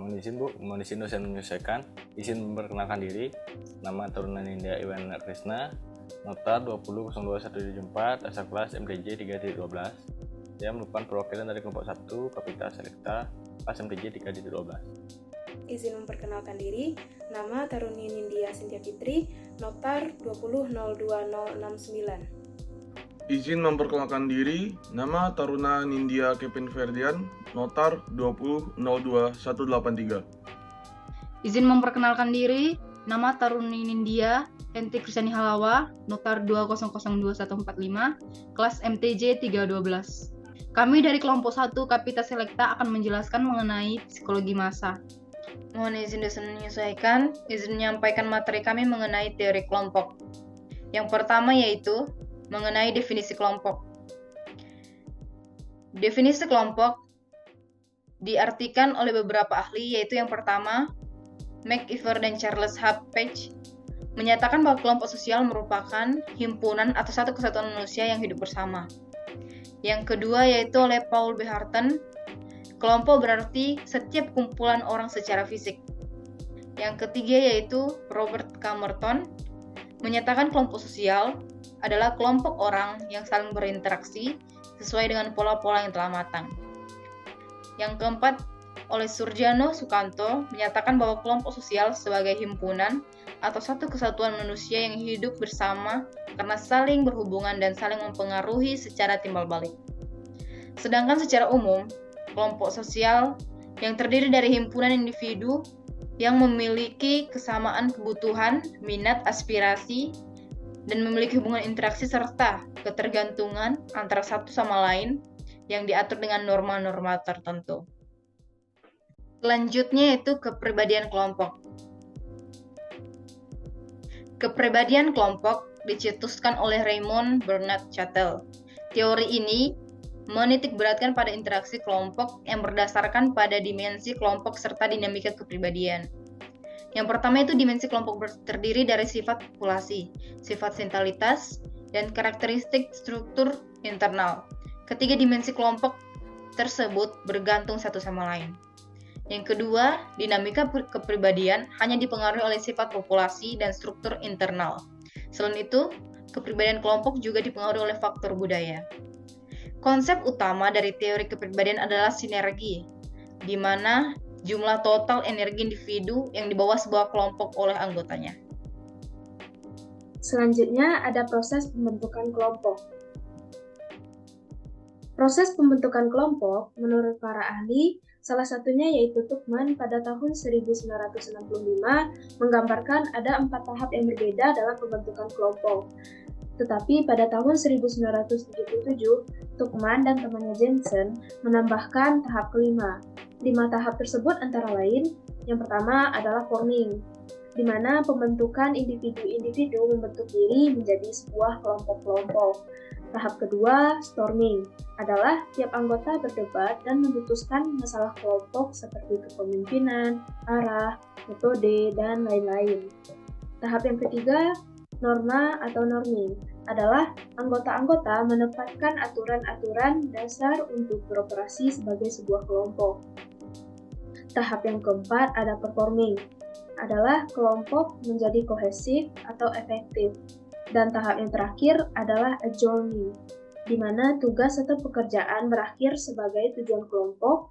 Mohon izin Bu, mohon izin dosen menyesuaikan. Izin memperkenalkan diri. Nama Taruna Nindya Iwana Krisna, nota 20.02.174, asal kelas MTJ 3.12. Saya merupakan perwakilan dari kelompok 1, Kapita Selekta, kelas MTJ 3.12. Izin memperkenalkan diri. Nama Taruni Nindya Sintia Fitri, notar 20.02.069. Izin memperkenalkan diri, nama Taruna Nindya Kevin Ferdian, notar 20.02.183. Izin memperkenalkan diri, nama Taruni Nindya Enti Kristiani Halawa, notar 20.02.145, kelas MTJ 312. Kami dari kelompok 1 Kapita Selekta akan menjelaskan mengenai psikologi massa. Mohon izin dosen menyesuaikan, izin menyampaikan materi kami mengenai teori kelompok. Yang pertama yaitu mengenai definisi kelompok. Definisi kelompok diartikan oleh beberapa ahli, yaitu yang pertama, McIver dan Charles H. Page menyatakan bahwa kelompok sosial merupakan himpunan atau satu kesatuan manusia yang hidup bersama. Yang kedua yaitu oleh Paul B. Harton, kelompok berarti setiap kumpulan orang secara fisik. Yang ketiga yaitu Robert K. Merton menyatakan kelompok sosial adalah kelompok orang yang saling berinteraksi sesuai dengan pola-pola yang telah matang. Yang keempat, oleh Surjano Sukanto menyatakan bahwa kelompok sosial sebagai himpunan atau satu kesatuan manusia yang hidup bersama karena saling berhubungan dan saling mempengaruhi secara timbal balik. Sedangkan secara umum, kelompok sosial yang terdiri dari himpunan individu yang memiliki kesamaan kebutuhan, minat, aspirasi, dan memiliki hubungan interaksi serta ketergantungan antara satu sama lain yang diatur dengan norma-norma tertentu. Selanjutnya yaitu kepribadian kelompok. Kepribadian kelompok dicetuskan oleh Raymond Bernard Chattel. Teori ini menitikberatkan pada interaksi kelompok yang berdasarkan pada dimensi kelompok serta dinamika kepribadian. Yang pertama itu dimensi kelompok terdiri dari sifat populasi, sifat sentalitas, dan karakteristik struktur internal. Ketiga dimensi kelompok tersebut bergantung satu sama lain. Yang kedua, dinamika kepribadian hanya dipengaruhi oleh sifat populasi dan struktur internal. Selain itu, kepribadian kelompok juga dipengaruhi oleh faktor budaya. Konsep utama dari teori kepribadian adalah sinergi, di mana jumlah total energi individu yang dibawa sebuah kelompok oleh anggotanya. Selanjutnya ada proses pembentukan kelompok. Proses pembentukan kelompok menurut para ahli, salah satunya yaitu Tuchman pada tahun 1965 menggambarkan ada 4 tahap yang berbeda dalam pembentukan kelompok. Tetapi pada tahun 1977, Tuchman dan temannya Jensen menambahkan tahap kelima. 5 tahap tersebut antara lain, yang pertama adalah forming, di mana pembentukan individu-individu membentuk diri menjadi sebuah kelompok-kelompok. Tahap kedua, storming, adalah tiap anggota berdebat dan memutuskan masalah kelompok seperti kepemimpinan, arah, metode, dan lain-lain. Tahap yang ketiga, norma atau norming, adalah anggota-anggota menempatkan aturan-aturan dasar untuk beroperasi sebagai sebuah kelompok. Tahap yang keempat ada performing, adalah kelompok menjadi kohesif atau efektif. Dan tahap yang terakhir adalah adjourning, di mana tugas atau pekerjaan berakhir sebagai tujuan kelompok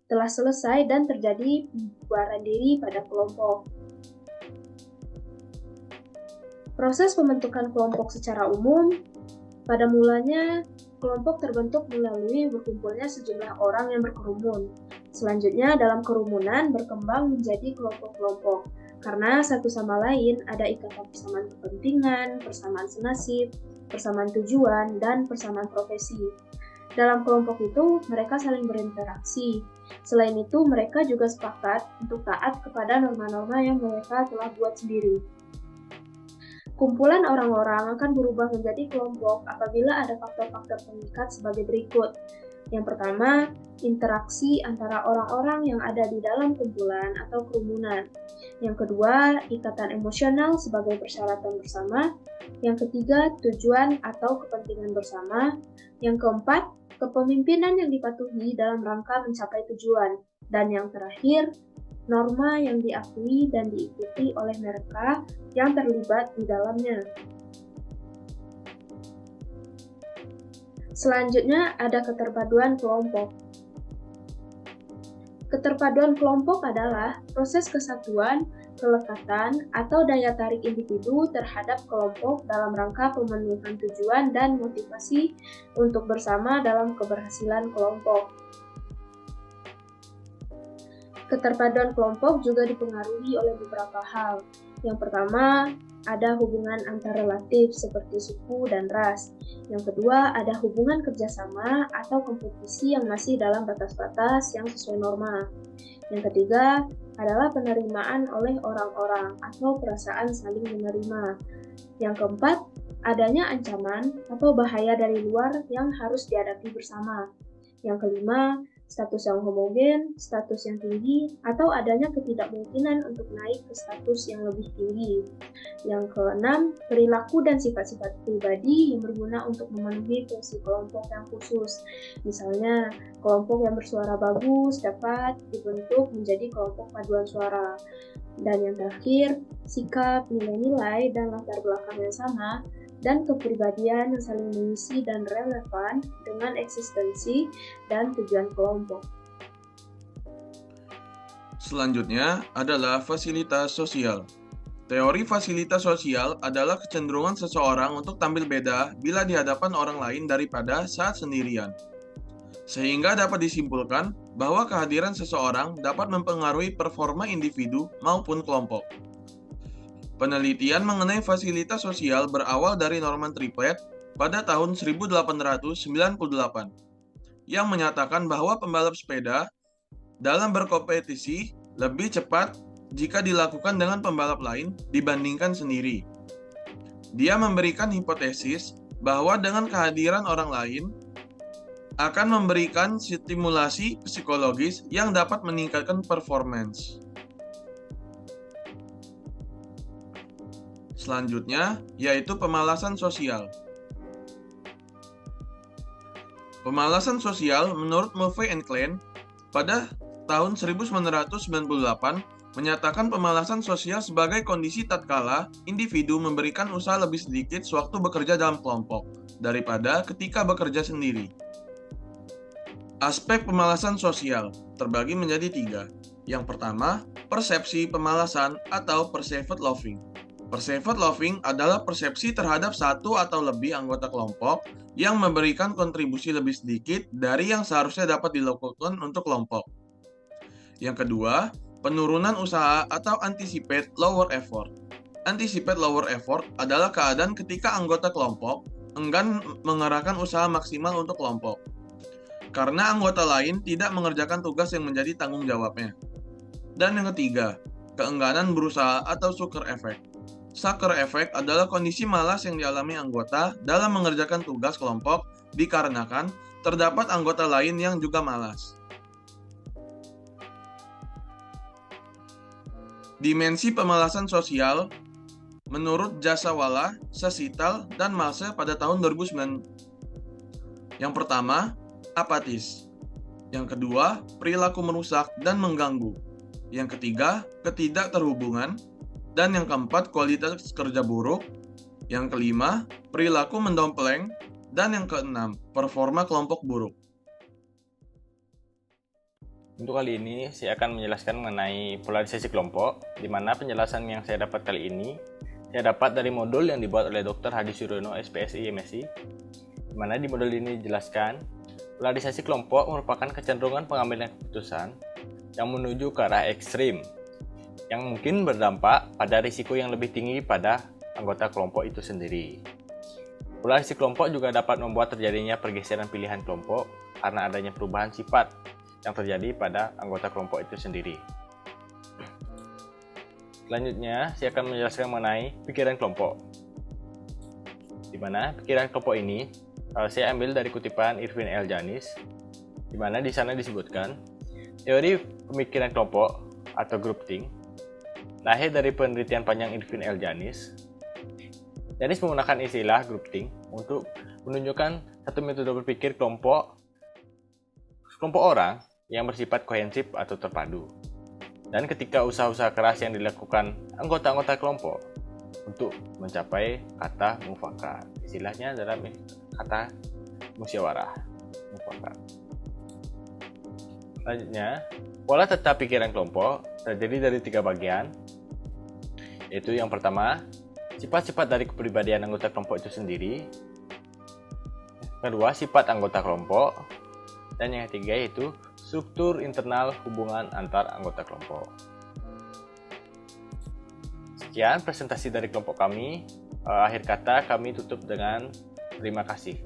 telah selesai dan terjadi pembubaran diri pada kelompok. Proses pembentukan kelompok secara umum, pada mulanya kelompok terbentuk melalui berkumpulnya sejumlah orang yang berkerumun. Selanjutnya dalam kerumunan berkembang menjadi kelompok-kelompok, karena satu sama lain ada ikatan persamaan kepentingan, persamaan senasib, persamaan tujuan, dan persamaan profesi. Dalam kelompok itu, mereka saling berinteraksi. Selain itu, mereka juga sepakat untuk taat kepada norma-norma yang mereka telah buat sendiri. Kumpulan orang-orang akan berubah menjadi kelompok apabila ada faktor-faktor pengikat sebagai berikut. Yang pertama, interaksi antara orang-orang yang ada di dalam kumpulan atau kerumunan. Yang kedua, ikatan emosional sebagai persyaratan bersama. Yang ketiga, tujuan atau kepentingan bersama. Yang keempat, kepemimpinan yang dipatuhi dalam rangka mencapai tujuan. Dan yang terakhir, norma yang diakui dan diikuti oleh mereka yang terlibat di dalamnya. Selanjutnya ada keterpaduan kelompok. Keterpaduan kelompok adalah proses kesatuan, kelekatan, atau daya tarik individu terhadap kelompok dalam rangka pemenuhan tujuan dan motivasi untuk bersama dalam keberhasilan kelompok. Keterpaduan kelompok juga dipengaruhi oleh beberapa hal. Yang pertama, ada hubungan antar relatif seperti suku dan ras. Yang kedua, ada hubungan kerjasama atau kompetisi yang masih dalam batas-batas yang sesuai norma. Yang ketiga, adalah penerimaan oleh orang-orang atau perasaan saling menerima. Yang keempat, adanya ancaman atau bahaya dari luar yang harus dihadapi bersama. Yang kelima, status yang homogen, status yang tinggi, atau adanya ketidakmungkinan untuk naik ke status yang lebih tinggi. Yang keenam, perilaku dan sifat-sifat pribadi yang berguna untuk memenuhi fungsi kelompok yang khusus. Misalnya, kelompok yang bersuara bagus dapat dibentuk menjadi kelompok paduan suara. Dan yang terakhir, sikap, nilai-nilai, dan latar belakang yang sama, dan kepribadian yang saling mengisi dan relevan dengan eksistensi dan tujuan kelompok. Selanjutnya adalah fasilitas sosial. Teori fasilitas sosial adalah kecenderungan seseorang untuk tampil beda bila di hadapan orang lain daripada saat sendirian. Sehingga dapat disimpulkan bahwa kehadiran seseorang dapat mempengaruhi performa individu maupun kelompok. Penelitian mengenai fasilitas sosial berawal dari Norman Triplett pada tahun 1898 yang menyatakan bahwa pembalap sepeda dalam berkompetisi lebih cepat jika dilakukan dengan pembalap lain dibandingkan sendiri. Dia memberikan hipotesis bahwa dengan kehadiran orang lain akan memberikan stimulasi psikologis yang dapat meningkatkan performance. Selanjutnya, yaitu pemalasan sosial. Pemalasan sosial menurut Mulvey and Klein pada tahun 1998 menyatakan pemalasan sosial sebagai kondisi tatkala individu memberikan usaha lebih sedikit sewaktu bekerja dalam kelompok daripada ketika bekerja sendiri. Aspek pemalasan sosial terbagi menjadi 3. Yang pertama, persepsi pemalasan atau perceived loafing. Perceived loafing adalah persepsi terhadap satu atau lebih anggota kelompok yang memberikan kontribusi lebih sedikit dari yang seharusnya dapat dilakukan untuk kelompok. Yang kedua, penurunan usaha atau anticipate lower effort. Anticipate lower effort adalah keadaan ketika anggota kelompok enggan mengerahkan usaha maksimal untuk kelompok, karena anggota lain tidak mengerjakan tugas yang menjadi tanggung jawabnya. Dan yang ketiga, keengganan berusaha atau sucker effect. Sucker effect adalah kondisi malas yang dialami anggota dalam mengerjakan tugas kelompok dikarenakan terdapat anggota lain yang juga malas. Dimensi pemalasan sosial menurut Jasawala, Sasital, dan Malse pada tahun 2009. Yang pertama, apatis. Yang kedua, perilaku merusak dan mengganggu. Yang ketiga, ketidakterhubungan. Dan yang keempat, kualitas kerja buruk. Yang kelima, perilaku mendompleng. Dan yang keenam, performa kelompok buruk. Untuk kali ini, saya akan menjelaskan mengenai polarisasi kelompok, di mana penjelasan yang saya dapat kali ini, saya dapat dari modul yang dibuat oleh Dr. Hadi Suryono, SPSI, MSI, di mana di modul ini dijelaskan, polarisasi kelompok merupakan kecenderungan pengambilan keputusan yang menuju ke arah ekstrim, yang mungkin berdampak pada risiko yang lebih tinggi pada anggota kelompok itu sendiri. Polarisasi kelompok juga dapat membuat terjadinya pergeseran pilihan kelompok karena adanya perubahan sifat yang terjadi pada anggota kelompok itu sendiri. Selanjutnya, saya akan menjelaskan mengenai pikiran kelompok. Di mana pikiran kelompok ini saya ambil dari kutipan Irvin L. Janis, di mana di sana disebutkan teori pemikiran kelompok atau groupthink lahir dari penelitian panjang Irvin L. Janis. Janis menggunakan istilah groupthink untuk menunjukkan satu metode berpikir kelompok orang yang bersifat kohensif atau terpadu. dan ketika usaha-usaha keras yang dilakukan anggota-anggota kelompok untuk mencapai kata mufakat. Istilahnya dalam kata musyawarah mufakat. Selanjutnya, pola tata pikiran kelompok terdiri dari 3 bagian, yaitu yang pertama, sifat-sifat dari kepribadian anggota kelompok itu sendiri. Kedua, sifat anggota kelompok. Dan yang ketiga yaitu struktur internal hubungan antar anggota kelompok. Sekian presentasi dari kelompok kami. Akhir kata kami tutup dengan terima kasih.